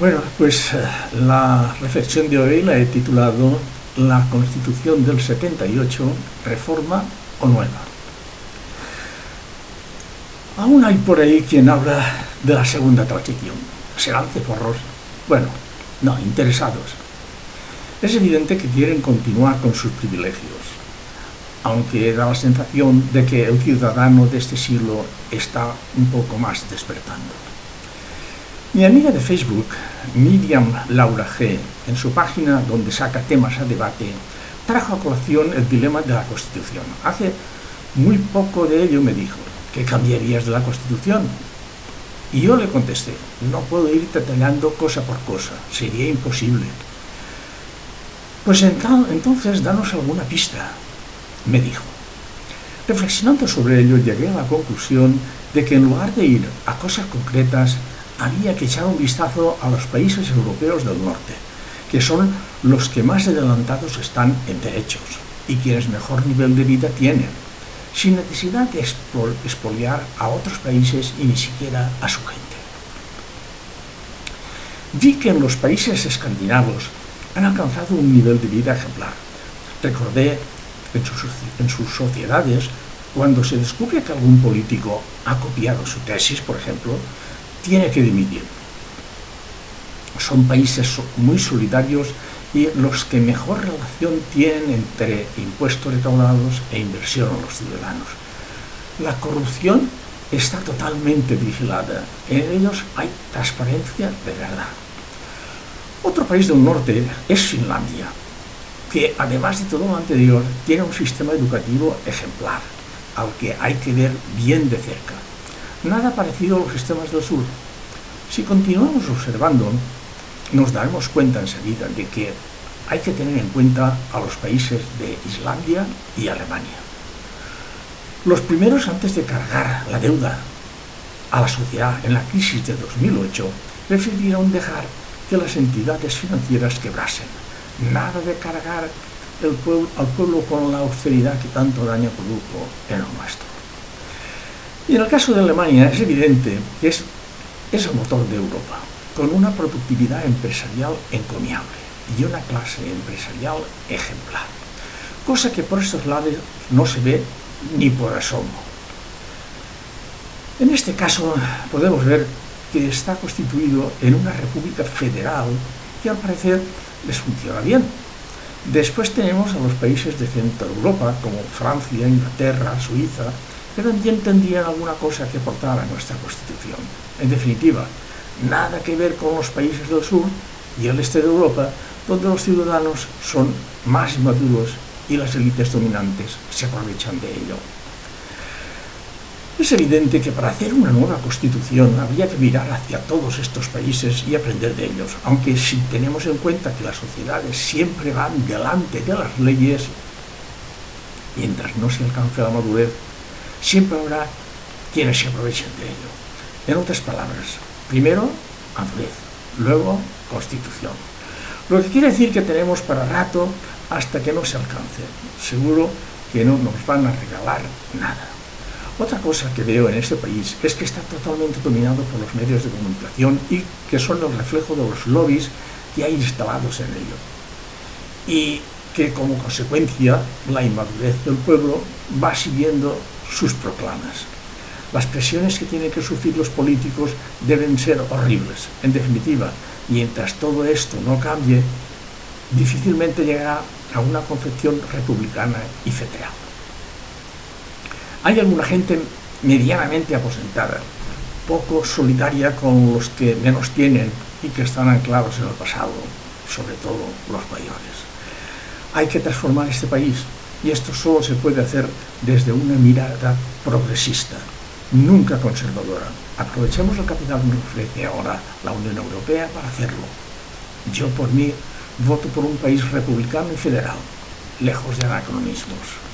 Bueno, pues la reflexión de hoy la he titulado La Constitución del 78, ¿reforma o nueva? Aún hay por ahí quien habla de la segunda transición. ¿Serán ceporros? Bueno, no, interesados. Es evidente que quieren continuar con sus privilegios, aunque da la sensación de que el ciudadano de este siglo está un poco más despertando. Mi amiga de Facebook, Miriam Laura G., en su página donde saca temas a debate, trajo a colación el dilema de la Constitución. Hace muy poco de ello me dijo: ¿qué cambiarías de la Constitución? Y yo le contesté: no puedo ir detallando cosa por cosa, sería imposible. Pues entonces danos alguna pista, me dijo. Reflexionando sobre ello, llegué a la conclusión de que en lugar de ir a cosas concretas, había que echar un vistazo a los países europeos del norte, que son los que más adelantados están en derechos y quienes mejor nivel de vida tienen, sin necesidad de expoliar a otros países y ni siquiera a su gente. Vi que en los países escandinavos han alcanzado un nivel de vida ejemplar. Recordé en sus sociedades, cuando se descubre que algún político ha copiado su tesis, por ejemplo, tiene que dimitir. Son países muy solidarios y los que mejor relación tienen entre impuestos recaudados e inversión a los ciudadanos. La corrupción está totalmente vigilada. En ellos hay transparencia de verdad. Otro país del norte es Finlandia, que además de todo lo anterior tiene un sistema educativo ejemplar, al que hay que ver bien de cerca. Nada parecido a los sistemas del sur. Si continuamos observando, nos daremos cuenta enseguida de que hay que tener en cuenta a los países de Islandia y Alemania. Los primeros, antes de cargar la deuda a la sociedad en la crisis de 2008, prefirieron dejar que las entidades financieras quebrasen. Nada de cargar al pueblo con la austeridad que tanto daño produjo en el nuestro. Y en el caso de Alemania es evidente que es el motor de Europa, con una productividad empresarial encomiable y una clase empresarial ejemplar, cosa que por estos lados no se ve ni por asomo. En este caso podemos ver que está constituido en una república federal que al parecer les funciona bien. Después tenemos a los países de Centro Europa, como Francia, Inglaterra, Suiza, que también tendrían alguna cosa que aportar a nuestra Constitución. En definitiva, nada que ver con los países del sur y el este de Europa, donde los ciudadanos son más inmaduros y las élites dominantes se aprovechan de ello. Es evidente que para hacer una nueva Constitución habría que mirar hacia todos estos países y aprender de ellos, aunque si tenemos en cuenta que las sociedades siempre van delante de las leyes, mientras no se alcance la madurez, siempre habrá quienes se aprovechen de ello. En otras palabras, primero madurez, luego Constitución. Lo que quiere decir que tenemos para rato hasta que no se alcance. Seguro que no nos van a regalar nada. Otra cosa que veo en este país es que está totalmente dominado por los medios de comunicación y que son el reflejo de los lobbies que hay instalados en ello. Y que como consecuencia la inmadurez del pueblo va siguiendo sus proclamas. Las presiones que tienen que sufrir los políticos deben ser horribles. En definitiva, mientras todo esto no cambie, difícilmente llegará a una concepción republicana y federal. Hay alguna gente medianamente aposentada, poco solidaria con los que menos tienen y que están anclados en el pasado, sobre todo los mayores. Hay que transformar este país y esto solo se puede hacer desde una mirada progresista, nunca conservadora. Aprovechemos el capital que nos ofrece ahora la Unión Europea para hacerlo. Yo, por mí, voto por un país republicano y federal, lejos de anacronismos.